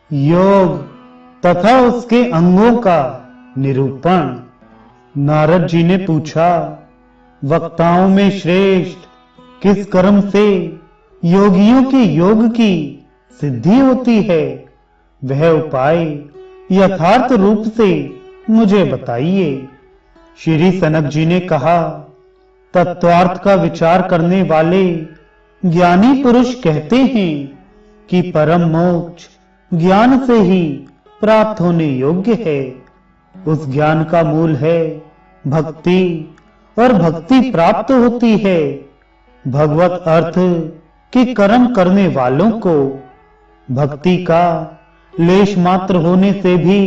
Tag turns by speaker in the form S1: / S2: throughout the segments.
S1: योग तथा उसके अंगों का निरूपण। नारद जी ने पूछा, वक्ताओं में श्रेष्ठ किस कर्म से योगियों के योग की सिद्धि होती है, वह उपाय यथार्थ रूप से मुझे बताइए। श्री सनक जी ने कहा, तत्वार्थ का विचार करने वाले ज्ञानी पुरुष कहते हैं कि परम मोक्ष ज्ञान से ही प्राप्त होने योग्य है। उस ज्ञान का मूल है भक्ति, और भक्ति प्राप्त होती है भगवत अर्थ के कर्म करने वालों को। भक्ति का लेश मात्र होने से भी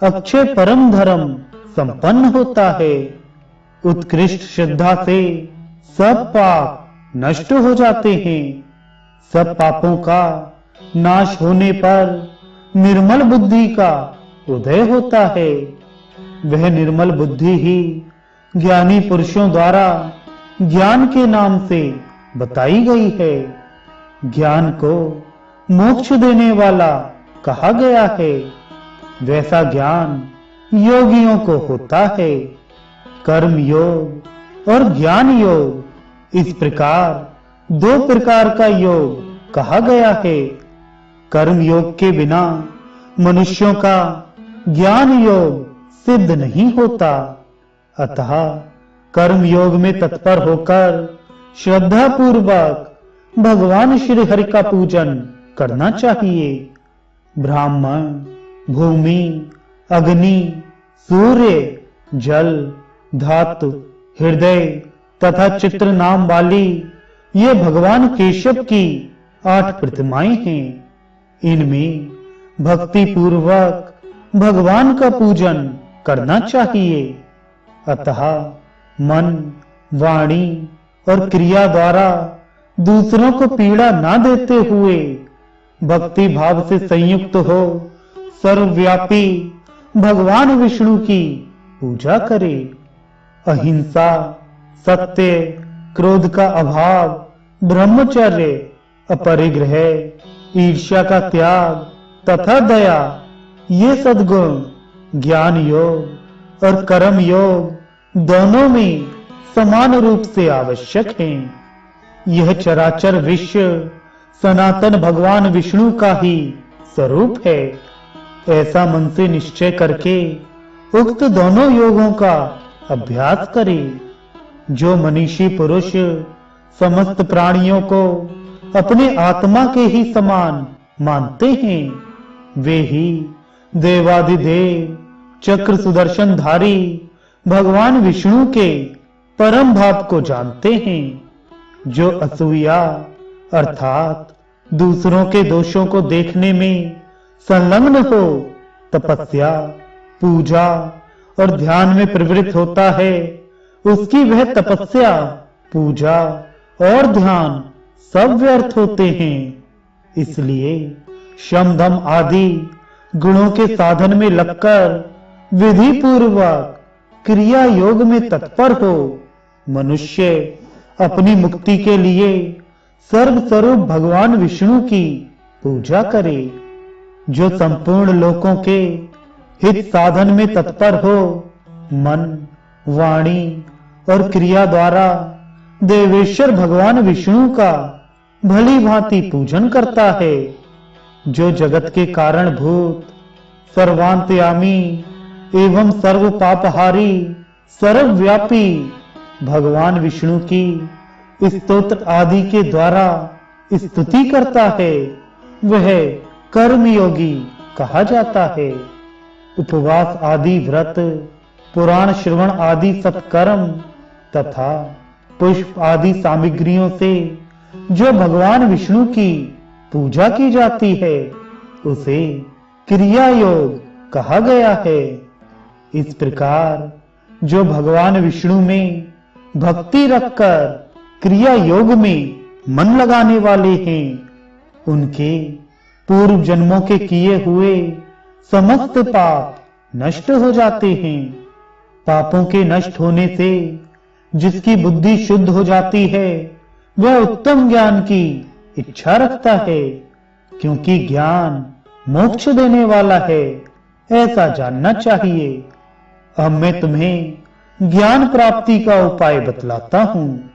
S1: अक्षय परम धर्म संपन्न होता है। उत्कृष्ट श्रद्धा से सब पाप नष्ट हो जाते हैं। सब पापों का नाश होने पर निर्मल बुद्धि का उदय होता है। वह निर्मल बुद्धि ही ज्ञानी पुरुषों द्वारा ज्ञान के नाम से बताई गई है। ज्ञान को मोक्ष देने वाला कहा गया है। वैसा ज्ञान योगियों को होता है। कर्म योग और ज्ञान योग, इस प्रकार दो प्रकार का योग कहा गया है। कर्म योग के बिना मनुष्यों का ज्ञान योग सिद्ध नहीं होता। अतः कर्म योग में तत्पर होकर श्रद्धा पूर्वक भगवान श्री हरि का पूजन करना चाहिए। ब्राह्मण, भूमि, अग्नि, सूर्य, जल, धातु, हृदय तथा चित्र नाम वाली ये भगवान केशव की 8 प्रतिमाएं हैं। इनमें भक्ति पूर्वक भगवान का पूजन करना चाहिए। अतः मन, वाणी और क्रिया द्वारा दूसरों को पीड़ा ना देते हुए भक्ति भाव से संयुक्त हो सर्वव्यापी भगवान विष्णु की पूजा करे। अहिंसा, सत्य, क्रोध का अभाव, ब्रह्मचर्य, अपरिग्रह, ईर्ष्या का त्याग तथा दया, ये सद्गुण ज्ञान योग और कर्म योग दोनों में समान रूप से आवश्यक हैं। यह चराचर विश्व सनातन भगवान विष्णु का ही स्वरूप है। ऐसा मन से निश्चय करके उक्त दोनों योगों का अभ्यास करें। जो मनीषी पुरुष समस्त प्राणियों को अपने आत्मा के ही समान मानते हैं, वे ही देवादिदेव चक्र सुदर्शन धारी भगवान विष्णु के परम भाव को जानते हैं। जो असूया अर्थात दूसरों के दोषों को देखने में संलग्न हो तपस्या, पूजा और ध्यान में प्रवृत्त होता है, उसकी वह तपस्या, पूजा और ध्यान सब व्यर्थ होते हैं। इसलिए शम दम आदि गुणों के साधन में लगकर विधि पूर्वक क्रिया योग में तत्पर हो मनुष्य अपनी मुक्ति के लिए सर्व स्वरूप भगवान विष्णु की पूजा करे। जो संपूर्ण लोकों के हित साधन में तत्पर हो मन, वाणी और क्रिया द्वारा देवेश्वर भगवान विष्णु का भली भांति पूजन करता है। जो जगत के कारण भूत सर्वांतयामी एवं सर्व पापहारी सर्वव्यापी भगवान विष्णु की स्तोत्र आदि के द्वारा स्तुति करता है, वह कर्मयोगी कहा जाता है। उपवास आदि व्रत, पुराण श्रवण आदि सत्कर्म तथा पुष्प आदि सामग्रियों से जो भगवान विष्णु की पूजा की जाती है, उसे क्रिया योग कहा गया है। इस प्रकार जो भगवान विष्णु में भक्ति रखकर क्रिया योग में मन लगाने वाले हैं, उनके पूर्व जन्मों के किए हुए समस्त पाप नष्ट हो जाते हैं। पापों के नष्ट होने से जिसकी बुद्धि शुद्ध हो जाती है, वह उत्तम ज्ञान की इच्छा रखता है, क्योंकि ज्ञान मोक्ष देने वाला है, ऐसा जानना चाहिए। अब मैं तुम्हें ज्ञान प्राप्ति का उपाय बतलाता हूं।